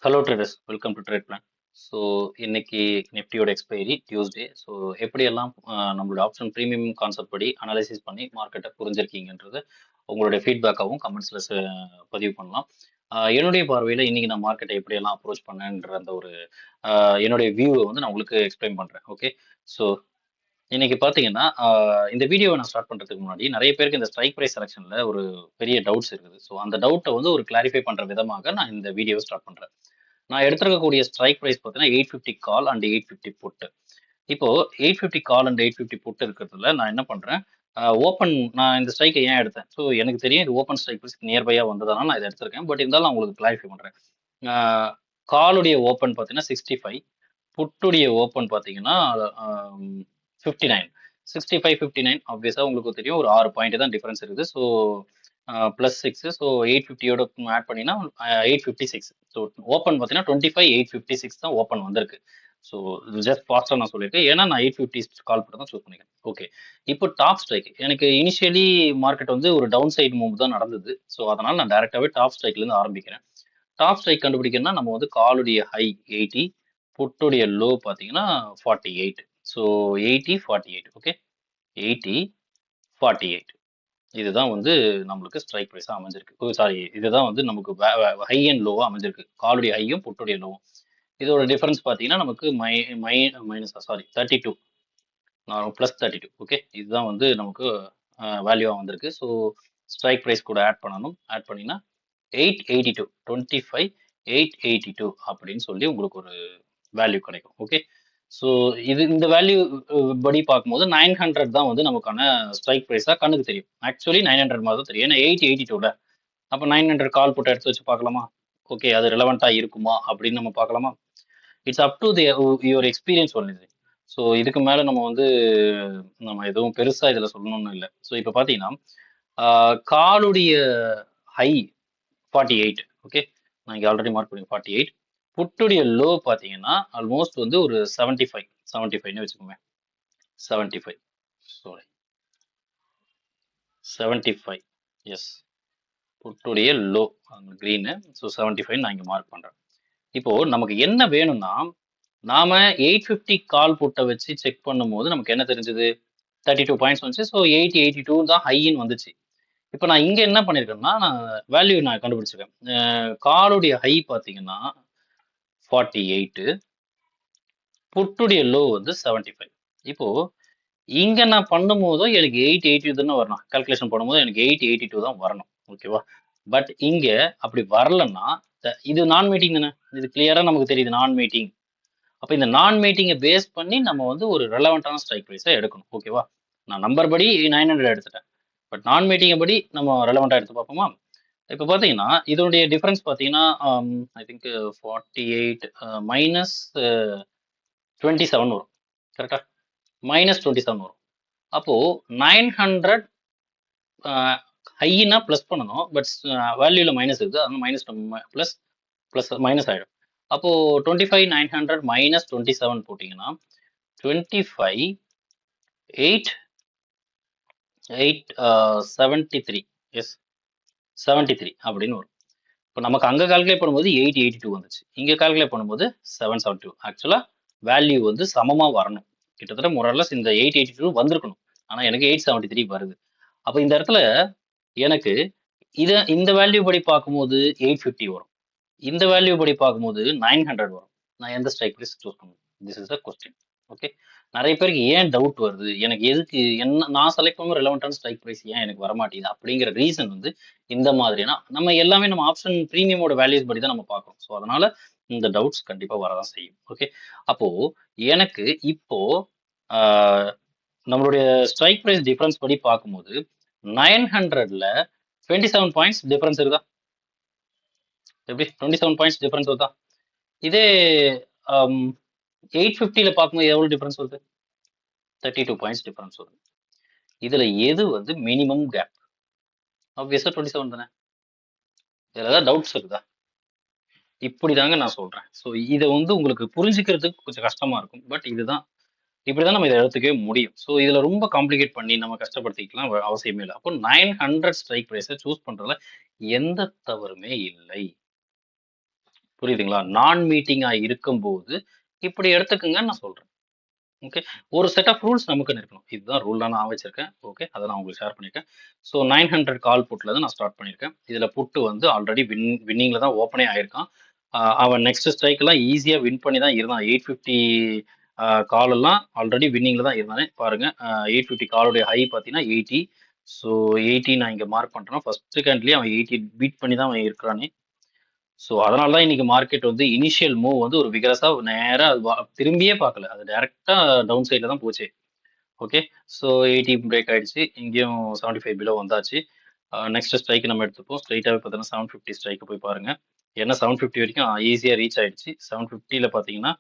Hello traders, welcome to trade plan. So இன்னைக்கு நிஃப்டியோட expiry Tuesday. So எப்படியெல்லாம் நம்மளோட ஆப்ஷன் ப்ரீமியம் கான்செப்ட் படி அனலைசிஸ் பண்ணி மார்க்கெட்டை புரிஞ்சிருக்கீங்கன்றது உங்களுடைய ஃபீட்பேக்காகவும் கமெண்ட்ஸில் பதிவு பண்ணலாம். என்னுடைய பார்வையில் இன்னைக்கு நான் மார்க்கெட்டை எப்படியெல்லாம் அப்ரோச் பண்ணேன்ற அந்த ஒரு என்னுடைய வியூவை வந்து நான் உங்களுக்கு எக்ஸ்பிளைன் பண்ணுறேன். ஓகே, ஸோ இன்னைக்கு பார்த்தீங்கன்னா இந்த வீடியோவை நான் ஸ்டார்ட் பண்ணுறதுக்கு முன்னாடி நிறைய பேருக்கு இந்த ஸ்ட்ரைக் ப்ரைஸ் செலெக்ஷனில் ஒரு பெரிய டவுட்ஸ் இருக்குது. ஸோ அந்த டவுட்டை வந்து ஒரு கிளாரிஃபை பண்ணுற விதமாக நான் இந்த வீடியோவை ஸ்டார்ட் பண்ணுறேன். நான் எடுத்திருக்கக்கூடிய ஸ்ட்ரைக் ப்ரைஸ் பார்த்தீங்கன்னா 850 கால் அண்ட் 850 புட்டு. இப்போ 850 கால் அண்ட் 850 புட்டு இருக்கிறதுல நான் என்ன பண்றேன், ஓப்பன் நான் இந்த ஸ்ட்ரைக்கை ஏன் எடுத்தேன், ஸோ எனக்கு தெரியும் இது ஓப்பன் ஸ்ட்ரைக் ப்ரைஸ் நியர்பையாக வந்ததுனால நான் இதை எடுத்திருக்கேன். பட் இருந்தாலும் நான் உங்களுக்கு கிளாரிஃபை பண்ணுறேன். காலுடைய ஓப்பன் பார்த்தீங்கன்னா 65, புட்டுடைய ஓப்பன் பார்த்தீங்கன்னா 59. 65 59 ஆப்வியஸாக உங்களுக்கு தெரியும் ஒரு 6 பாயிண்ட் தான் டிஃபரன்ஸ் இருக்குது. ஸோ +6, ஸோ 850யோட ஆட் பண்ணினா 856. ஸோ ஓப்பன் பார்த்தீங்கன்னா 25,856 தான் ஓப்பன் வந்திருக்கு. ஸோ ஜஸ்ட் ஃபாஸ்ட்டாக நான் சொல்லியிருக்கேன், ஏன்னா நான் 850 கால் பண்ணி தான் சூஸ் பண்ணிக்கிறேன். ஓகே, இப்போ டாப் ஸ்ட்ரைக் எனக்கு இனிஷியலி மார்க்கெட் வந்து ஒரு டவுன் சைடு மூவ் தான் நடந்தது. ஸோ அதனால் நான் டேரெக்டாகவே டாப் ஸ்ட்ரைக்லேருந்து ஆரம்பிக்கிறேன். டாப் ஸ்ட்ரைக் கண்டுபிடிக்கணும்னா நம்ம வந்து காலுடைய ஹை 80, புட்டுடைய லோ பார்த்தீங்கன்னா 48. ஸோ 80 48. ஓகே, 80 48 இதுதான் வந்து நம்மளுக்கு ஸ்ட்ரைக் ப்ரைஸாக அமைஞ்சிருக்கு. சாரி, இதுதான் வந்து நமக்கு ஹை அண்ட் லோவாக அமைஞ்சிருக்கு. காலுடைய ஹையும் புட்டுடைய லோவும். இதோட டிஃபரன்ஸ் பார்த்தீங்கன்னா நமக்கு மைனஸ் 32, +32. ஓகே, இதுதான் வந்து நமக்கு வேல்யூவாக வந்திருக்கு. ஸோ ஸ்ட்ரைக் ப்ரைஸ் கூட ஆட் பண்ணணும். ஆட் பண்ணினா 882, 25,882 அப்படின்னு சொல்லி உங்களுக்கு ஒரு வேல்யூ கிடைக்கும். ஓகே, ஸோ இந்த வேல்யூ படி பார்க்கும்போது 900 தான் வந்து நமக்கான ஸ்ட்ரைக் ப்ரைஸாக கண்ணுக்கு தெரியும். ஆக்சுவலி 900 மாதிரி தான் தெரியும், ஏன்னா 882ல. அப்போ 900 கால் போட்டு எடுத்து வச்சு பார்க்கலாமா? ஓகே, அது ரெலவெண்ட்டாக இருக்குமா அப்படின்னு நம்ம பார்க்கலாமா? It's up to your experience only. So இதுக்கு மேலே நம்ம வந்து நம்ம எதுவும் பெருசாக இதில் சொல்லணும்னு இல்லை. ஸோ இப்போ பார்த்தீங்கன்னா காலுடைய ஹை 48. ஓகே, நான் இங்கே ஆல்ரெடி மார்க் பண்ணி 48. புட்டுடைய லோ பார்த்தீங்கன்னா ஆல்மோஸ்ட் வந்து ஒரு 75, 75ன்னு வச்சுக்கோங்க. 75, சாரி 75, எஸ். புட்டுடைய லோ க்ரீனு. ஸோ 75 நான் இங்கே மார்க் பண்ணுறேன். இப்போ நமக்கு என்ன வேணும்னா, நாம 850 கால் புட்டை வச்சு செக் பண்ணும்போது நமக்கு என்ன தெரிஞ்சது, 32 பாயிண்ட்ஸ் வந்துச்சு. ஸோ 8082 தான் ஹைன்னு வந்துச்சு. இப்போ நான் இங்கே என்ன பண்ணியிருக்கேன்னா, நான் வேல்யூ நான் கண்டுபிடிச்சிருக்கேன். காலுடைய ஹை பார்த்தீங்கன்னா 48, புட்டுடைய லோ வந்து 75. இப்போ இங்க நான் பண்ணும்போதும் எனக்கு 882 தானே வரணும். கால்குலேஷன் பண்ணும்போது எனக்கு 882 தான் வரணும். ஓகேவா? பட் இங்க அப்படி வரலன்னா, இது நான் மீட்டிங் தானே. இது கிளியரா நமக்கு தெரியுது நான் மீட்டிங். அப்போ இந்த நான் மீட்டிங்கை பேஸ் பண்ணி நம்ம வந்து ஒரு ரெலவெண்ட்டான ஸ்ட்ரைக் ப்ரைஸை எடுக்கணும். ஓகேவா? நான் நம்பர் படி 900 எடுத்துட்டேன். பட் நான் மீட்டிங்கை படி நம்ம ரெலவெண்ட்டாக எடுத்து பார்ப்போமா? இப்போ பார்த்தீங்கன்னா இதனுடைய டிஃபரன்ஸ் பார்த்தீங்கன்னா ஐ திங்க் 48 மைனஸ் 27 வரும். கரெக்டா? -27 வரும். அப்போ 900 ஹைனா ப்ளஸ் பண்ணணும். பட் வேல்யூல மைனஸ் இருக்குது, அதனால மைனஸ் ப்ளஸ் ப்ளஸ் மைனஸ் ஆகிடும். அப்போ 25,900 மைனஸ் 27 போட்டிங்கன்னா 25,873, எஸ் 73 அப்படின்னு வரும். இப்போ நமக்கு அங்கே கால்குலேட் பண்ணும்போது 882 வந்துச்சு, இங்கே கால்குலேட் பண்ணும்போது 772. ஆக்சுவலாக வேல்யூ வந்து சமமாக வரணும். கிட்டத்தட்ட மொரலஸ் இந்த 882 வந்திருக்கணும். ஆனால் எனக்கு 873 வருது. அப்போ இந்த இடத்துல எனக்கு இந்த வேல்யூ படி பார்க்கும்போது 850 வரும். இந்த வேல்யூ படி பார்க்கும்போது 900 வரும். நான் எந்த ஸ்ட்ரைக் ப்ரைஸ் சூஸ் பண்ணுவேன்? This is the question. Okay, நிறைய பேருக்கு ஏன் டவுட் வருது, எனக்கு எதுக்கு என்ன நான் செலக்ட் பண்ணும் ரெலவெண்ட்டான ஸ்ட்ரைக் ப்ரைஸ் ஏன் எனக்கு வரமாட்டேங்குது அப்படிங்கிற ரீசன் வந்து இந்த மாதிரினா நம்ம எல்லாமே நம்ம ஆப்ஷன் ப்ரீமியமோட வேல்யூஸ் படி தான் நம்ம பார்க்குறோம். ஸோ அதனால இந்த டவுட்ஸ் கண்டிப்பாக வரதான் செய்யும். ஓகே, அப்போ எனக்கு இப்போ நம்மளுடைய ஸ்ட்ரைக் ப்ரைஸ் டிஃபரன்ஸ் படி பார்க்கும்போது 900ல 27 பாயிண்ட்ஸ் டிஃபரன்ஸ் இருக்குதா? எப்படி 27 பாயிண்ட்ஸ் டிஃபரன்ஸ் வருதா? இதே 850ல பார்க்கும்போது எவ்வளோ டிஃபரன்ஸ் வருது? 32 பாயிண்ட்ஸ் டிஃபரன்ஸ் வருது. இதுல எது வந்து மினிமம் கேப்? ஆப்வியஸா 27 தானே. இதுல ஏதாவது டவுட்ஸ் இருக்குதா? இப்படி தாங்க நான் சொல்றேன். ஸோ இதை வந்து உங்களுக்கு புரிஞ்சுக்கிறதுக்கு கொஞ்சம் கஷ்டமா இருக்கும். பட் இதுதான், இப்படிதான் நம்ம இதை எடுத்துக்கவே முடியும். ஸோ இதுல ரொம்ப காம்ப்ளிகேட் பண்ணி நம்ம கஷ்டப்படுத்திக்கலாம் அவசியமே இல்லை. அப்போ 900 ஸ்ட்ரைக் ப்ரைஸை சூஸ் பண்றதுல எந்த தவறுமே இல்லை. புரியுதுங்களா? நான் மீட்டிங்கா இருக்கும்போது இப்படி எடுத்துக்கங்கன்னு நான் சொல்றேன். ஓகே. ஒரு செட் ஆஃப் ரூல்ஸ் நமக்குன்னு இருக்கணும். இதுதான் ரூலா நான் வச்சிருக்கேன். ஓகே. அத நான் உங்களுக்கு ஷேர் பண்ணியிருக்கேன். ஸோ 900 கால் புட்ல தான் நான் ஸ்டார்ட் பண்ணியிருக்கேன். இதுல புட் வந்து ஆல்ரெடி வின்னிங்ல தான் ஓப்பனே ஆயிருக்கான். அவன் நெக்ஸ்ட் ஸ்ட்ரைக்லாம் ஈஸியா வின் பண்ணி தான் இருந்தான். 850 கால் எல்லாம் ஆல்ரெடி வின்னிங்ல தான் இருந்தானே. பாருங்க 850 காலுடைய ஹை பார்த்தீங்கன்னா 80. ஸோ 80 நான் இங்க மார்க் பண்றேன். ஃபர்ஸ்ட் செகண்ட்லயே அவன் 80 பீட் பண்ணி தான் அவன் இருக்கிறானே. ஸோ அதனால தான் இன்னைக்கு மார்க்கெட் வந்து இனிஷியல் மூவ் வந்து ஒரு விகரஸா நேரா அது திரும்பியே பார்க்கல. அது டைரக்டா டவுன் சைட்ல தான் போச்சு. ஓகே. ஸோ 80 பிரேக் ஆயிடுச்சு. இங்கேயும் 75 பிலோ வந்தாச்சு. நெக்ஸ்ட் ஸ்ட்ரைக் நம்ம எடுத்துப்போம். ஸ்ட்ரைட்டாவே பார்த்தீங்கன்னா 750 ஸ்ட்ரைக் போய் பாருங்க. ஏன்னா 750 வரைக்கும் ஈஸியா ரீச் ஆயிடுச்சு. 750ல பார்த்தீங்கன்னா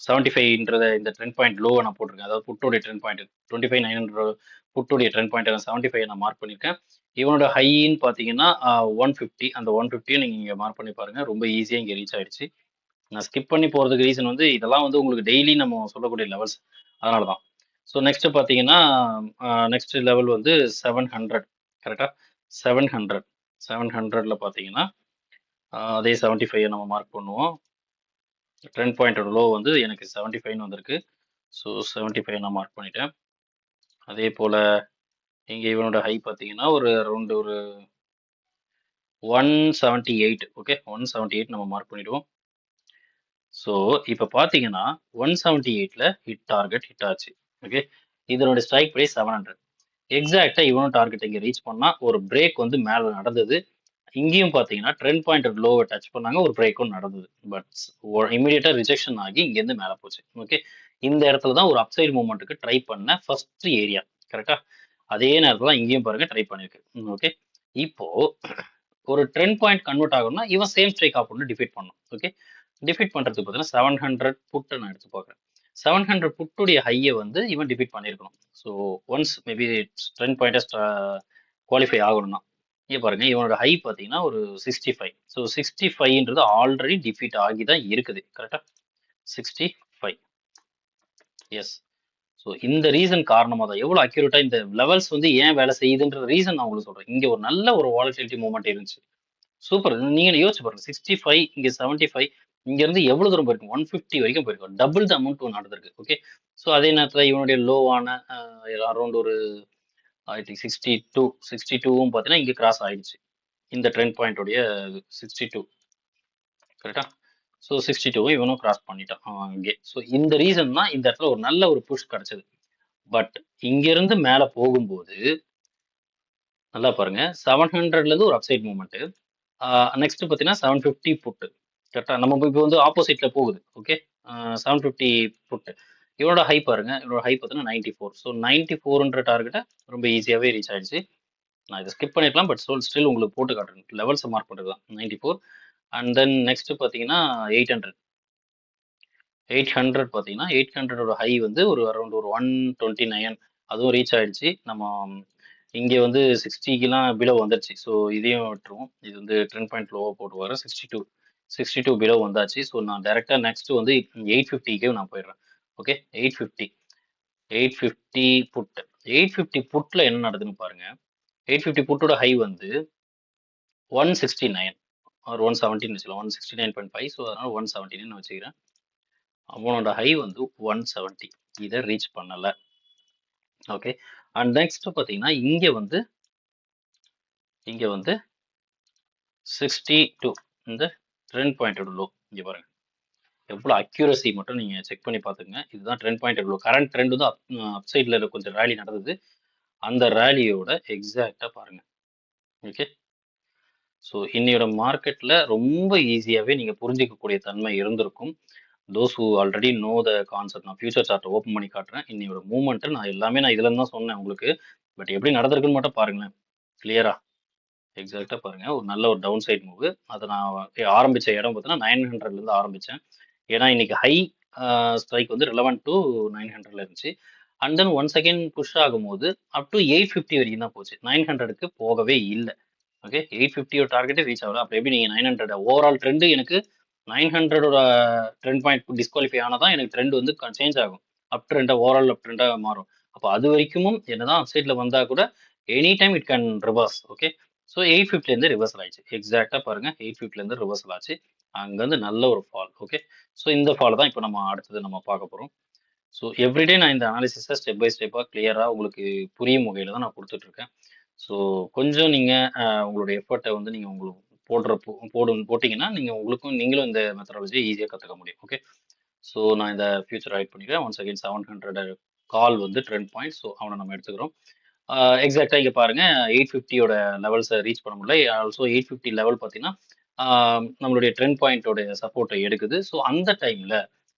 75ன்றத இந்த ட்ரெண்ட் பாயிண்ட் லோவை நான் போட்டிருக்கேன். அதாவது புட்டோடைய ட்ரெண்ட் பாயிண்ட் 25,900 புட்டோடைய ட்ரெண்ட் பாயிண்ட் 75 நான் மார்க் பண்ணியிருக்கேன். இவனோட ஹைன்னு பார்த்தீங்கன்னா 150. அந்த 150 நீங்க இங்க மார்க் பண்ணி பாருங்க. ரொம்ப ஈஸியா இங்க ரீச் ஆயிடுச்சு. நான் ஸ்கிப் பண்ணி போறதுக்கு ரீசன் வந்து இதெல்லாம் வந்து உங்களுக்கு டெய்லி நம்ம சொல்லக்கூடிய லெவல்ஸ். அதனால தான். ஸோ நெக்ஸ்ட் பார்த்தீங்கன்னா நெக்ஸ்ட் லெவல் வந்து 700 கரெக்டா? 700 700ல பார்த்தீங்கன்னா அதே 75 நம்ம மார்க் பண்ணுவோம். ட்ரெண்ட் பாயிண்டோட லோ வந்து எனக்கு 75ன்னு வந்திருக்கு. ஸோ 75 நான் மார்க் பண்ணிட்டேன். அதே போல இங்க இவனோட ஹை பார்த்தீங்கன்னா ஒரு அரௌண்ட் ஒரு 178. ஓகே 178 நம்ம மார்க் பண்ணிடுவோம். ஸோ இப்போ பார்த்தீங்கன்னா 178ல ஹிட் ஆச்சு. ஓகே. இதனுடைய ஸ்ட்ரைக் ப்ரைஸ் 700. எக்ஸாக்டா இவனும் டார்கெட் இங்க ரீச் பண்ணா ஒரு பிரேக் வந்து மேல நடந்தது. இங்கேயும் பார்த்தீங்கன்னா ட்ரெண்ட் பாயிண்ட் லோவை டச் பண்ணாங்க. ஒரு பிரேக்கும் நடந்தது. பட் இமீடியட்டா ரிஜெக்ஷன் ஆகி இங்கேருந்து மேல போச்சு. ஓகே. இந்த இடத்துல தான் ஒரு அப்சைட் மூவ்மெண்ட்டுக்கு ட்ரை பண்ண ஃபர்ஸ்ட் ஏரியா. கரெக்டா? அதே நேரத்துல தான் இங்கேயும் பாருங்க ட்ரை பண்ணிருக்கு. ஓகே. இப்போ ஒரு ட்ரெண்ட் பாயிண்ட் கன்வெர்ட் ஆகணும்னா இவன் சேம் ஸ்ட்ரைக் ஆப்போனன்ட் டிஃபீட் பண்ணணும். ஓகே. டிஃபீட் பண்றதுக்கு பார்த்தீங்கன்னா 700 புட்டை நான் எடுத்து பார்க்குறேன். 700 புட்டுடைய ஹையை வந்து இவன் டிஃபீட் பண்ணியிருக்கணும். ஸோ ஒன்ஸ் மேபி ட்ரெண்ட் பாயிண்டை குவாலிஃபை ஆகணும்னா இங்கே பாருங்க இவனோட ஹை பார்த்தீங்கன்னா ஒரு 65. ஸோ 65ன்றது ஆல்ரெடி டிஃபீட் ஆகி தான் இருக்குது. கரெக்டா? 65. எஸ். ஸோ இந்த ரீசன் காரணமாக தான் எவ்வளோ அக்யூரேட்டா இந்த லெவல்ஸ் வந்து ஏன் வேலை செய்யுதுன்ற ரீசன் நான் உங்களுக்கு சொல்றேன். இங்க ஒரு நல்ல ஒரு வாலட்டிலிட்டி மூவ்மெண்ட் இருந்துச்சு. சூப்பர். நீங்க யோசிச்சு பாருங்க. 65 இங்க 75 இங்க இருந்து எவ்வளவு தூரம் போயிருக்கும்? 150 வரைக்கும் போயிருக்கும். டபுள் த அமௌண்ட் நடந்திருக்கு. ஓகே. ஸோ அதே நேரத்துல இவனுடைய லோவான அரௌண்ட் ஒரு ஐ திங்க் 62வும் பார்த்தீங்கன்னா இங்க கிராஸ் ஆயிடுச்சு. இந்த ட்ரெண்ட் பாயிண்டோடைய 62 கரெக்டா? ஸோ 62வும் இவனும் கிராஸ் பண்ணிட்டான் அங்கே. ஸோ இந்த ரீசன் தான் இந்த இடத்துல ஒரு நல்ல ஒரு புஷ் கிடைச்சது. பட் இங்கிருந்து மேல போகும்போது நல்லா பாருங்க 700ல இருந்து ஒரு அப்சைட் மூவ்மெண்ட். நெக்ஸ்ட் பார்த்தீங்கன்னா 750 புட்டு. கரெக்டா? நம்ம இப்போ வந்து ஆப்போசிட்ல போகுது. ஓகே. 750 புட்டு. இவனோட ஹை பாருங்க. இவனோட ஹை பார்த்தீங்கன்னா 94. ஸோ 94ன்ற டார்கெட்டை ரொம்ப ஈஸியாவே ரீச் ஆயிடுச்சு. நான் இதை ஸ்கிப் பண்ணிருக்கலாம். பட் ஸ்டில் உங்களுக்கு போட்டு காட்டுறேன். லெவல்ஸை மார்க் பண்ணுறது தான் 94. அண்ட் தென் நெக்ஸ்ட் பார்த்தீங்கன்னா 800. 800 பார்த்தீங்கன்னா 800ஓட ஹை வந்து ஒரு அரௌண்ட் ஒரு 129 அதுவும் ரீச் ஆயிடுச்சு. நம்ம இங்கே வந்து 60க்குலாம் பிலோ வந்துருச்சு. ஸோ இதையும் விட்டுருவோம். இது வந்து ட்ரெண்ட் பாயிண்ட் லோவாக போட்டு வரேன். 62 பிலோ வந்தாச்சு. ஸோ நான் டைரெக்டாக நெக்ஸ்ட் வந்து 850க்கே நான் போயிடுறேன். ஓகே. 850 புட். 850 புட்ல என்ன நடக்குதுன்னு பாருங்க. 850 புட்டோட ஹை வந்து 169 ஒரு 117 வச்சுக்கலாம். 169.5. ஸோ அதனால 117 வச்சுக்கிறேன். அவனோட ஹை வந்து 170. இதை ரீச் பண்ணல. ஓகே. அண்ட் நெக்ஸ்ட் பார்த்தீங்கன்னா இங்க வந்து 62 இந்த ட்ரெண்ட் பாயிண்டோட லோ. இங்க பாருங்க எவ்வளோ அக்யூரசி மட்டும் நீங்க செக் பண்ணி பார்த்துங்க. இதுதான் ட்ரெண்ட் பாயிண்டோட லோ. கரண்ட் ட்ரெண்ட் வந்து அப் சைட்ல கொஞ்சம் ரேலி நடந்தது. அந்த ரேலியோட எக்ஸாக்டா பாருங்க. ஓகே. ஸோ இன்னையோட மார்க்கெட்ல ரொம்ப ஈஸியாவே நீங்க புரிஞ்சிக்கக்கூடிய தன்மை இருந்திருக்கும். Those who already know the concept. நான் ஃபியூச்சர் சார்ட்டை ஓப்பன் பண்ணி காட்டுறேன். இன்னையோட மூவ்மெண்ட் நான் எல்லாமே இதுல இருந்து தான் சொன்னேன் உங்களுக்கு. பட் எப்படி நடந்திருக்குன்னு மட்டும் பாருங்களேன். கிளியரா எக்ஸாக்டா பாருங்க. ஒரு நல்ல ஒரு டவுன் சைட் மூவ். அதை நான் ஆரம்பிச்ச இடம் பார்த்தீங்கன்னா 900ல இருந்து ஆரம்பிச்சேன். ஏன்னா இன்னைக்கு ஹை ஸ்ட்ரைக் வந்து ரிலவெண்ட் டு 900ல இருந்துச்சு. And then one second push ஆகும்போது அப் டு 850 வரைக்கும் தான் போச்சு. 900க்கு போகவே இல்லை. ஓகே. 850 டார்கெட்டே ரீச் ஆகல. அப்போ எப்படி நீங்க 900 ஓவரால் ட்ரெண்ட் எனக்கு 900ஓட ட்ரெண்ட் பாயிண்ட் டிஸ்குவாலிஃபை ஆனதான் எனக்கு ட்ரெண்ட் வந்து சேஞ்ச் ஆகும். அப் ட்ரெண்டா ஓவரால் அப் ட்ரெண்டா மாறும். அப்போ அது வரைக்கும் என்னதான் அப்சைட்ல வந்தா கூட any time it can reverse. Okay. So 850லேருந்து ரிவர்சல் ஆயிடுச்சு. எக்ஸாக்டாக பாருங்க 850லேருந்து ரிவர்சல் ஆச்சு. அங்கேருந்து நல்ல ஒரு ஃபால். ஓகே. ஸோ இந்த ஃபால் தான் இப்போ நம்ம அடுத்தது நம்ம பார்க்க போகிறோம். ஸோ எவ்ரிடே நான் இந்த அனாலிசிஸை ஸ்டெப் பை ஸ்டெப்பாக கிளியராக உங்களுக்கு புரியும் வகையில் தான் நான் கொடுத்துட்ருக்கேன். ஸோ கொஞ்சம் நீங்கள் உங்களுடைய எஃபர்ட்டை வந்து நீங்கள் உங்களுக்கு போட்டிங்கன்னா நீங்கள் நீங்களும் இந்த மெத்தடாலஜியை ஈஸியாக கற்றுக்க முடியும். ஓகே. ஸோ நான் இந்த ஃபியூச்சர் ரைட் பண்ணிக்கிறேன். ஒன்ஸ் அகைன் 700 கால் வந்து ட்ரெண்ட் பாயிண்ட். ஸோ அவனை நம்ம எடுத்துக்கிறோம். எக்ஸாக்டாக இங்கே பாருங்க 850யோட லெவல்ஸை ரீச் பண்ண முடியல. ஆல்சோ 850 லெவல் பார்த்தீங்கன்னா நம்மளுடைய ட்ரெண்ட் பாயிண்டோட சப்போர்ட்டை எடுக்குது. ஸோ அந்த டைமில்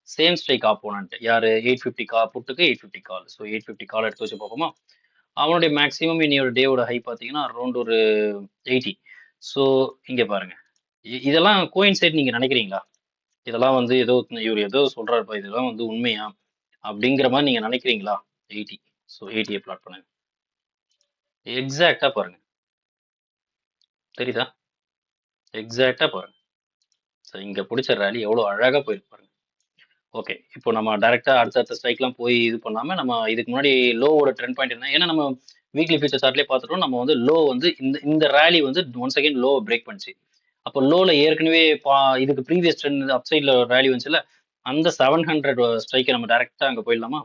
சேம் ஸ்ட்ரைக் ஆப்போனன்ட் யார் 850 புட்டுக்கு 850 கால். ஸோ 850 கால் எடுத்து வச்சு பார்ப்போமா. அவனுடைய மேக்ஸிமம் இன்னையோட டேவோட ஹை பார்த்தீங்கன்னா அரௌண்ட் ஒரு 80. ஸோ இங்கே பாருங்க இதெல்லாம் கோயின்சைட் நீங்கள் நினைக்கிறீங்களா? இதெல்லாம் வந்து இவர் ஏதோ சொல்றாருப்பா, இதெல்லாம் வந்து உண்மையா அப்படிங்கிற மாதிரி நீங்க நினைக்கிறீங்களா? 80. ஸோ 80 பிளாட் பண்ணுங்க. எக்ஸாக்டா பாருங்க, தெரியுதா? எக்ஸாக்டா பாருங்க. ஸோ இங்க பிடிச்ச ரேலி எவ்வளவு அழகா போயிருக்கு பாருங்க. ஓகே, இப்போ நம்ம டைரக்டா அடுத்த ஸ்ட்ரைக்லாம் போய் இது பண்ணாம நம்ம இதுக்கு முன்னாடி லோவோட ட்ரெண்ட் பாயிண்ட் என்ன, ஏன்னா நம்ம வீக்லி ஃபியூச்சர் சார்ட்லேயே பார்த்துட்டோம். நம்ம வந்து லோ வந்து இந்த ரேலி வந்து ஒன்ஸ் அகைன் லோ பிரேக் பண்ணிச்சு. அப்போ லோல ஏற்கனவே இதுக்கு ப்ரீவியஸ் ட்ரெண்ட் அப்சைட்ல ரேலி வந்துச்சுல, அந்த 700 ஸ்ட்ரைக்கை நம்ம டைரக்டா அங்க போயிடலாமா?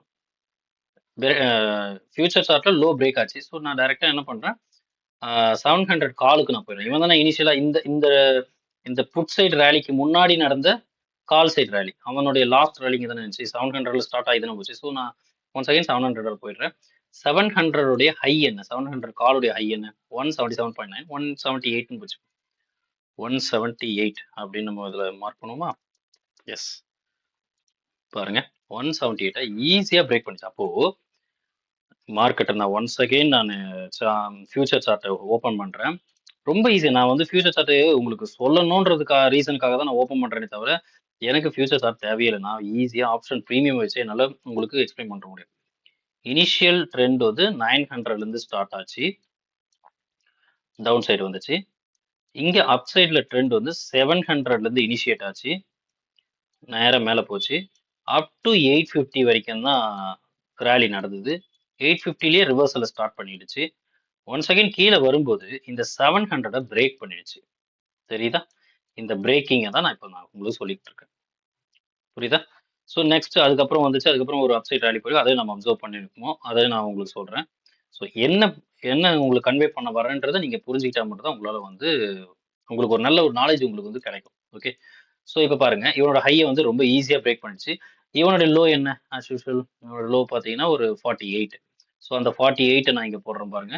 ஃபியூச்சர் சார்ட்ல லோ பிரேக் ஆச்சு. ஸோ நான் டைரக்டா என்ன பண்றேன், 700 காலுக்கு நான் போயிடுறேன். இவன் தானே இனிஷியலா இந்த இந்த இந்த புட் சைடு ரேலிக்கு முன்னாடி நடந்த கால் சைடு ரேலி, அவனுடைய லாஸ்ட் ரேலிங்க தானே இருந்துச்சு. 700ல ஸ்டார்ட் ஆகி தானே போச்சு. ஸோ நான் ஒன்ஸ் அகைன் 700 போயிடுறேன். 700 உடைய ஹை என்ன, 700 காலுடைய ஹை என்ன, 177.9, 178 போச்சு. 178 அப்படின்னு நம்ம இதுல மார்க் பண்ணுவோமா? எஸ், பாருங்க 178 ஈஸியா பிரேக் பண்ணிச்சு. அப்போ மார்க்கெட்டை நான் ஒன்ஸ் அகெயின் நான் ஃபியூச்சர் சார்ட்டை ஓப்பன் பண்ணுறேன். ரொம்ப ஈஸி. நான் வந்து ஃபியூச்சர் சார்ட்டு உங்களுக்கு சொல்லணுன்றதுக்காக ரீசனுக்காக தான் நான் ஓப்பன் பண்ணுறேனே தவிர எனக்கு ஃபியூச்சர் சார்ட் தேவையில்லை. நான் ஈஸியாக ஆப்ஷன் ப்ரீமியம் வச்சு என்னால் உங்களுக்கு எக்ஸ்பிளைன் பண்ண முடியும். இனிஷியல் ட்ரெண்ட் வந்து 900லேருந்து ஸ்டார்ட் ஆச்சு, டவுன் சைடு வந்துச்சு. இங்கே அப் சைடில் ட்ரெண்ட் வந்து 700லேருந்து இனிஷியேட் ஆச்சு, நேரம் மேலே போச்சு. அப் டு 850 வரைக்கும் தான் ரேலி நடந்தது. 850லேயே ரிவர்சலை ஸ்டார்ட் பண்ணிடுச்சு. ஒன்ஸ் அகைன் கீழே வரும்போது இந்த 700 பிரேக் பண்ணிடுச்சு. தெரியுதா? இந்த பிரேக்கிங்கை தான் நான் இப்போ உங்களுக்கு சொல்லிட்டு இருக்கேன். புரியுதா? ஸோ நெக்ஸ்ட் அதுக்கப்புறம் வந்துச்சு. அதுக்கப்புறம் ஒரு அப்சைட் ரேலி போய் அதை நம்ம அப்சர்வ் பண்ணியிருக்கோம். அதை நான் உங்களுக்கு சொல்றேன். ஸோ என்ன என்ன உங்களுக்கு கன்வே பண்ண வரேன்றதை நீங்க புரிஞ்சுக்கிட்டா மட்டும் தான் உங்களால வந்து உங்களுக்கு ஒரு நல்ல ஒரு நாலேஜ் உங்களுக்கு வந்து கிடைக்கும். ஓகே. ஸோ இப்போ பாருங்க இவனோட ஹையை வந்து ரொம்ப ஈஸியா பிரேக் பண்ணிச்சு. இவனோட லோ என்ன, ஆஸ் யூஷுவல் இவனோட லோ பார்த்தீங்கன்னா ஒரு 48. ஸோ அந்த 48 நான் இங்க போடுறேன் பாருங்க.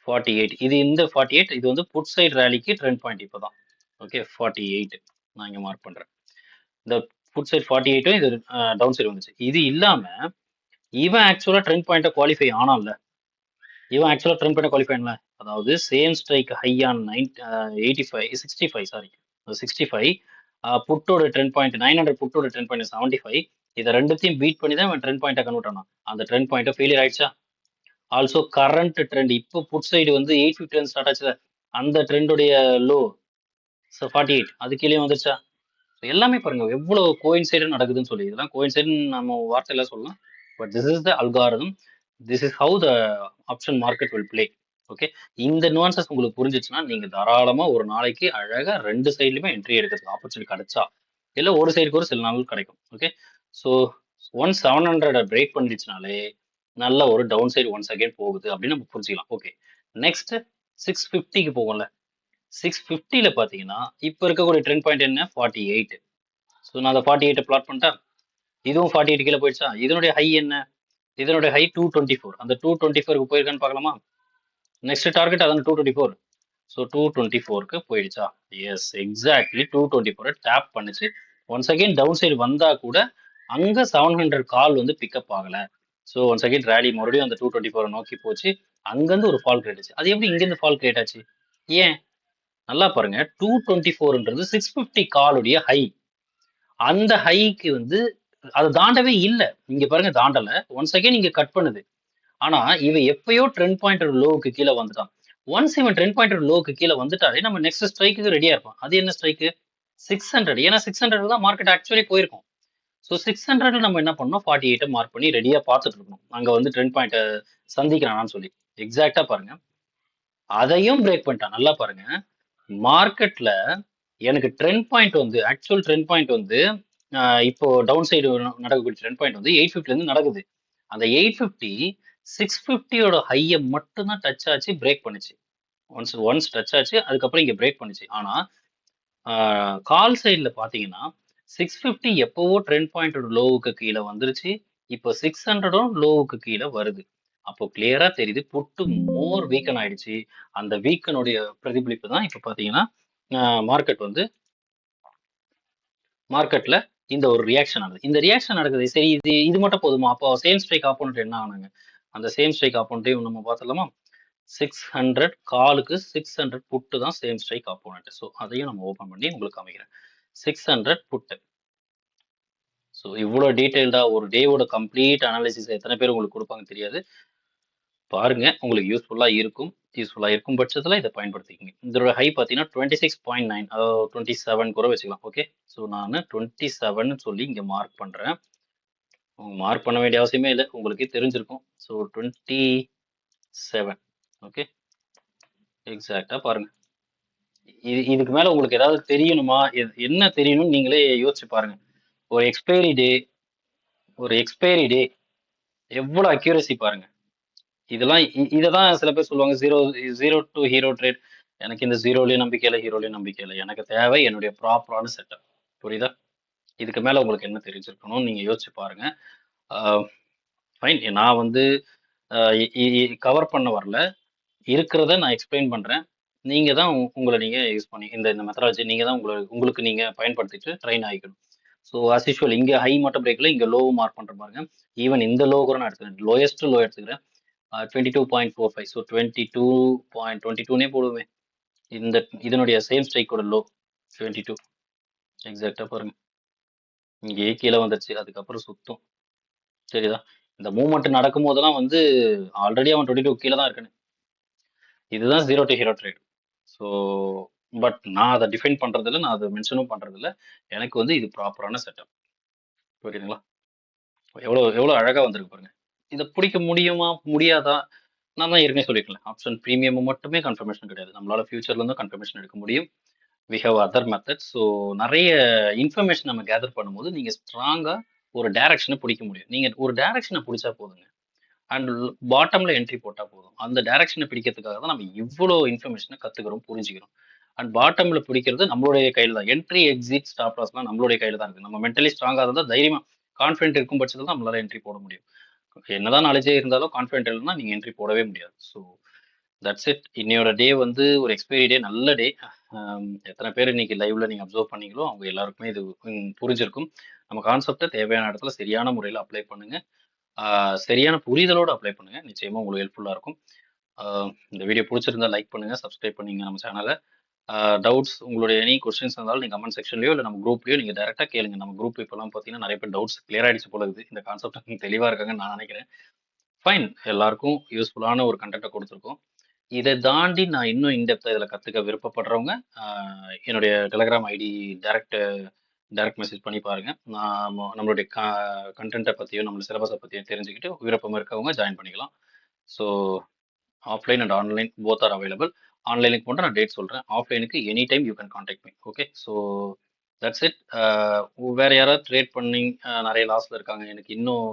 48 இது இந்த 48 இது வந்து புட் சைடு ரேலிக்கு ட்ரெண்ட் பாயிண்ட் இப்போதான். ஓகே, 48 நான் இங்க மார்க் பண்றேன். இந்த புட் சைடு 48 இது டவுன் சைடு வந்துச்சு. இது இல்லாம இவன் ஆக்சுவலா ட்ரெண்ட் பாயிண்ட்டை குவாலிஃபை ஆனான்ல, இவன் ஆக்சுவலா ட்ரெண்ட் பாயிண்ட் குவாலிஃபை ஆனல, அதாவது same strike high on 65 sorry 65 புட்டோட ட்ரெண்ட் பாயிண்ட் 900 புட்டோட ட்ரெண்ட் பாயிண்ட் 75. இதை ரெண்டுத்தையும் பீட் பண்ணி தான் இவன் ட்ரெண்ட் பாயிண்ட்டை கன்வெர்ட் ஆனான். அந்த ட்ரெண்ட் பாயிண்ட்டை ஃபெயிலியர் ஆயிடுச்சா? ஆல்சோ கரண்ட் ட்ரெண்ட் இப்போ புட் சைடு வந்து 850 ஸ்டார்ட் ஆச்சுல, அந்த ட்ரெண்டுடைய லோ 48 அது கீழே வந்துருச்சா? எல்லாமே பாருங்க எவ்வளவு கோயின்சைடு நடக்குதுன்னு சொல்லி. இதெல்லாம் கோயின்சைடு நம்ம வார்த்தையில சொல்லலாம், but this is the algorithm, this is how the option market will play. Okay, இந்த nuances உங்களுக்கு புரிஞ்சிச்சுன்னா நீங்க தாராளமா ஒரு நாளைக்கு அழகா 2 சைட்லயுமே என்ட்ரி எடுக்கிறதுக்கு ஆப்பர்ச்சுனிட்டி கிடைச்சா, இல்ல ஒரு சைடுக்கு ஒரு சில நாள் கிடைக்கும். ஓகே, ஸோ 700 பிரேக் பண்ணிடுச்சுனாலே நல்ல ஒரு டவுன் சைடு ஒன்ஸ் அகைன் போகுது அப்படின்னு நம்ம புரிஞ்சுக்கலாம். Okay, next 650க்கு போகும்ல. 650ல பாத்தீங்கன்னா இப்ப இருக்கக்கூடிய ட்ரெண்ட் பாயிண்ட் என்ன, 48. ஸோ நான் அந்த 48 பிளாட் பண்ணிட்டேன். இதுவும் 48 கீழே போயிடுச்சா? இதனுடைய ஹை என்ன, இதனுடைய ஹை 224. அந்த 224க்கு போயிருக்கான்னு பார்க்கலாமா? நெக்ஸ்ட் டார்கெட் அதான் 224. ஸோ 224க்கு போயிடுச்சா? எஸ், எக்ஸாக்ட்லி 224 டேப் பண்ணிச்சு. ஒன்ஸ் அகைன் டவுன் சைடு வந்தா கூட அங்க 700 கால் வந்து பிக்கப் ஆகல. ஸோ ஒன்ஸ் அகைன் ரேலி மறுபடியும் அந்த 224 நோக்கி போச்சு. அங்கிருந்து ஒரு ஃபால் கிரியேட் ஆச்சு. அது எப்படி இங்கிருந்து ஃபால் கிரியேட் ஆச்சு? ஏன் நல்லா பாருங்க, 224ன்றது 650 காலுடைய ஹை. அந்த ஹைக்கு வந்து அது தாண்டவே இல்லை. இங்க பாருங்க தாண்டல, ஒன்ஸ் அகைன் இங்க கட் பண்ணுது. ஆனா இவன் எப்பயோ ட்ரெண்ட் பாயிண்ட் லோவுக்கு கீழே வந்துட்டான். ஒன்ஸ் இவன் ட்ரெண்ட் பாயிண்ட் லோவுக்கு கீழே வந்துட்டாலே நம்ம நெக்ஸ்ட் ஸ்ட்ரைக்கு ரெடியா இருப்பான். அது என்ன ஸ்ட்ரைக்கு? 600. ஏன்னா 600 தான் மார்க்கெட் ஆக்சுவலி போயிருக்கும். ஸோ 600 நம்ம என்ன பண்ணோம், 48 மார்க் பண்ணி ரெடியா பார்த்துட்டு இருக்கணும், அங்க வந்து ட்ரெண்ட் பாயிண்ட் சந்திக்கிறானான்னு சொல்லி. எக்ஸாக்டா பாருங்க, அதையும் பிரேக் பண்ணிட்டான். நல்லா பாருங்க. மார்க்கெட்ல எனக்கு ட்ரெண்ட் பாயிண்ட் வந்து ஆக்சுவல் ட்ரெண்ட் பாயிண்ட் வந்து இப்போ டவுன் சைடு நடக்கக்கூடிய ட்ரெண்ட் பாயிண்ட் வந்து 850 இருந்து நடக்குது. அந்த 850 650யோட ஹையை மட்டும் தான் டச் ஆச்சு, பிரேக் பண்ணுச்சு. ஒன்ஸ் ஒன்ஸ் டச் ஆச்சு, அதுக்கப்புறம் இங்க பிரேக் பண்ணுச்சு. ஆனா கால் சைடுல பாத்தீங்கன்னா 650 எப்பவோ ட்ரெண்ட் பாயிண்டோட லோவுக்கு கீழே வந்துருச்சு. இப்போ 600ம் லோவுக்கு கீழே வருது. அப்போ கிளியரா தெரியுது புட்டு மோர் வீக்கன் ஆயிடுச்சு. அந்த வீக்கனுடைய பிரதிபலிப்பு தான் இப்போ பாத்தீங்கன்னா மார்க்கெட்ல இந்த ஒரு ரியாக்ஷன் ஆகுது. இந்த ரியாக்ஷன் நடக்குது. சரி, இது மட்டும் போதுமா? அப்போ சேம் ஸ்ட்ரைக் ஆப்போனன்ட் என்ன ஆனாங்க? அந்த சேம் ஸ்ட்ரைக் ஆப்போனன்ட்டையும் நம்ம பார்த்துடலாமா? 600 காலுக்கு 600 புட்டு தான் சேம் ஸ்ட்ரைக் ஆப்போனன்ட். ஸோ அதையும் நம்ம ஓப்பன் பண்ணி உங்களுக்கு காமிக்கிறேன். 600 புட்டு. ஸோ இவ்வளோ டீட்டெயில்டா ஒரு டேவோட கம்ப்ளீட் அனாலிசிஸ் எத்தனை பேர் உங்களுக்கு கொடுப்பாங்க தெரியாது. பாருங்க, உங்களுக்கு யூஸ்ஃபுல்லா இருக்கும். யூஸ்ஃபுல்லா இருக்கும் பட்சத்துல இதை பயன்படுத்திக்கங்க. இதோட ஹை பார்த்தீங்கன்னா 26.9, அதாவது 27 கூட வச்சுக்கலாம். ஓகே, ஸோ நான் 27 சொல்லி இங்க மார்க் பண்றேன். மார்க் பண்ண வேண்டிய அவசியமே இல்லை, உங்களுக்கே தெரிஞ்சிருக்கும். ஸோ 27. ஓகே, எக்ஸாக்டா பாருங்க. இதுக்கு மேல உங்களுக்கு ஏதாவது தெரியணுமா? என்ன தெரியணும் நீங்களே யோசிச்சு பாருங்க. ஒரு எக்ஸ்பைரி டே எவ்வளவு அக்யூரசி பாருங்க. இதெல்லாம் இததான் சில பேர் சொல்லுவாங்க, ஜீரோ டு ஹீரோ ட்ரேட். எனக்கு இந்த ஜீரோலயும் நம்பிக்கை இல்லை, ஹீரோலயும் நம்பிக்கை இல்லை. எனக்கு தேவை என்னுடைய ப்ராப்பரான செட்டப். புரியுதா? இதுக்கு மேல உங்களுக்கு என்ன தெரிஞ்சிருக்கணும் நீங்க யோசிச்சு பாருங்க. ஃபைன், நான் வந்து கவர் பண்ண வரல, இருக்கிறத நான் எக்ஸ்பிளைன் பண்றேன். நீங்க தான் உங்களை நீங்க யூஸ் பண்ணி இந்த மெத்தடாலஜி நீங்க தான் உங்களுக்கு நீங்க பயன்படுத்திட்டு ட்ரெயின் ஆகிக்கணும். ஸோ அஸ் யூஷுவல் இங்க ஹை மட்டும் பிரேக்ல, இங்க லோ மார்க் பண்ற பாருங்க. ஈவன் இந்த லோ கூட நான் எடுத்துக்கிறேன், லோயஸ்ட் லோ எடுத்துக்கிறேன். 22.45. ஸோ 22.22னே போடுவேன். இதனுடைய சேம் ஸ்ட்ரைக்கோட லோ 22. எக்ஸாக்டா பாருங்க, இங்கே கீழே வந்துருச்சு, அதுக்கப்புறம் சுத்தம். சரிதா? இந்த மூவ்மெண்ட் நடக்கும் போதெல்லாம் வந்து ஆல்ரெடி அவன் 22 கீழே தான் இருக்கானு. இதுதான் zero to hero trade. So but நான் அதை டிஃபைன் பண்றதில்ல, நான் அதை மென்ஷனும் பண்றதில்ல. எனக்கு வந்து இது ப்ராப்பரான செட்டப். புரியுதுங்களா? எவ்வளோ எவ்வளோ அழகா வந்திருக்கு பாருங்க. இதை பிடிக்க முடியுமா முடியாதா? நான் தான் ஏற்கனவே சொல்லியிருக்கேன், ஆப்ஷன் ப்ரீமியம் மட்டுமே கன்ஃபர்மேஷன் கிடையாது. நம்மளால ஃபியூச்சர்ல இருந்தும் கன்ஃபர்மேஷன் எடுக்க முடியும். We have other methods. So நிறைய இன்ஃபர்மேஷன் நம்ம கேதர் பண்ணும்போது நீங்க ஸ்ட்ராங்கா ஒரு டைரக்ஷனை பிடிக்க முடியும். நீங்க ஒரு டைரக்ஷனை பிடிச்சா போதுங்க, அண்ட் பாட்டம்ல என்ட்ரி போட்டா போதும். அந்த டைரக்ஷனை பிடிக்கிறதுக்காக தான் நம்ம இவ்வளோ இன்ஃபர்மேஷனை கத்துக்கிறோம், புரிஞ்சுக்கிறோம். அண்ட் பாட்டம்ல பிடிக்கிறது நம்மளுடைய கையில தான். என்ட்ரி, எக்ஸிட், ஸ்டாப் லாஸ்லாம் நம்மளுடைய கையில தான் இருக்கு. நம்ம மென்டலி ஸ்ட்ராங்கா இருந்தால், தைரியமா கான்ஃபிடென்ட் இருக்கும் பட்சத்தில் தான் நம்மளால என்ட்ரி போட முடியும். என்னதான் நாலேஜே இருந்தாலும் கான்ஃபிடென்ட் இல்லைன்னா நீங்க என்ட்ரி போடவே முடியாது. So that's it. இன்னையோட டே வந்து ஒரு எக்ஸ்பைரி டே, நல்ல டே. எத்தனை பேர் இன்னைக்கு லைவ்ல நீங்க அப்சர்வ் பண்ணீங்களோ அவங்க எல்லாருக்குமே இது புரிஞ்சிருக்கும். நம்ம கான்செப்டை தேவையான இடத்துல சரியான முறையில் அப்ளை பண்ணுங்க. சரியான புரிதலோடு அப்ளை பண்ணுங்க, நிச்சயமா உங்களுக்கு ஹெல்ப்ஃபுல்லா இருக்கும். இந்த வீடியோ பிடிச்சிருந்தா லைக் பண்ணுங்க, சப்ஸ்கிரைப் பண்ணுங்க நம்ம சேனலை. டவுட்ஸ், உங்களுடைய எனி கொஸ்டின்ஸ் இருந்தாலும் நீங்கள் கமெண்ட் செக்ஷன்லையோ இல்லை நம்ம குரூப்லையோ நீங்கள் டேரெக்டாக கேளுங்க. நம்ம குரூப் இப்போலாம் பார்த்தீங்கன்னா நிறைய பேர் டவுட்ஸ் கிளியர் ஆகிடுச்சு போல இருக்குது. இந்த கான்செப்ட் தெளிவாக இருக்காங்கன்னு நான் நினைக்கிறேன். ஃபைன், எல்லாருக்கும் யூஸ்ஃபுல்லான ஒரு கண்டென்ட்டை கொடுத்துருக்கோம். இதை தாண்டி நான் இன்னும் இன்டெப்த்தாக இதில் கற்றுக்க விருப்பப்படுறவங்க என்னுடைய டெலகிராம் ஐடி டைரக்ட் மெசேஜ் பண்ணி பாருங்க. நம்மளுடைய கண்டென்ட்டை பற்றியோ நம்மளோட சிலபஸை பற்றியோ தெரிஞ்சுக்கிட்டு விருப்பம் இருக்கவங்க ஜாயின் பண்ணிக்கலாம். So offline and online both are available. ஆன்லைனுக்கு மட்டும் நான் டேட் சொல்கிறேன், ஆஃப்லைனுக்கு any time you can contact me. Okay, so that's it. வேற யாராவது ட்ரேட் பண்ணி நிறைய லாஸில் இருக்காங்க, எனக்கு இன்னும்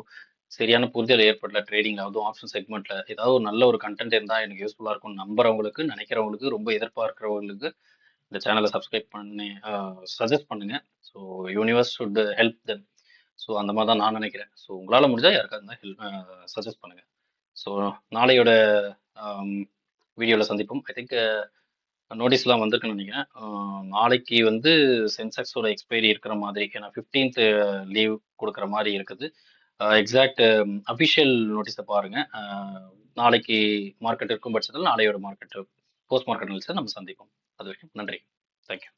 சரியான புரிதல் ஏற்படல ட்ரேடிங், அதுவும் ஆப்ஷன் செக்மெண்ட்ல ஏதாவது ஒரு நல்ல ஒரு கண்டென்ட் இருந்தால் எனக்கு யூஸ்ஃபுல்லாக இருக்கும் நம்புறவங்களுக்கு, நினைக்கிறவங்களுக்கு, ரொம்ப எதிர்பார்க்கிறவங்களுக்கு இந்த சேனலை சப்ஸ்கிரைப் பண்ணி சஜஸ்ட் பண்ணுங்க. So universe should help them. So அந்த மாதிரி தான் நான் நினைக்கிறேன். ஸோ உங்களால் முடிஞ்சால் யாருக்காக ஹெல்ப் சஜஸ்ட் பண்ணுங்க. ஸோ நாளையோட வீடியோவில் சந்திப்போம். ஐ திங்க் நோட்டீஸ்லாம் வந்திருக்குன்னு நினைக்கிறேன். நாளைக்கு வந்து சென்செக்ஸோட எக்ஸ்பைரி இருக்கிற மாதிரி, ஏன்னா 15th லீவ் கொடுக்குற மாதிரி இருக்குது. எக்ஸாக்ட் அஃபிஷியல் நோட்டீஸை பாருங்க. நாளைக்கு மார்க்கெட் இருக்கும் பட்சத்தில் நாளையோட மார்க்கெட் போஸ்ட் மார்க்கெட் அனாலிசிஸை நம்ம சந்திப்போம். அது வரைக்கும் நன்றி, தேங்க்யூ.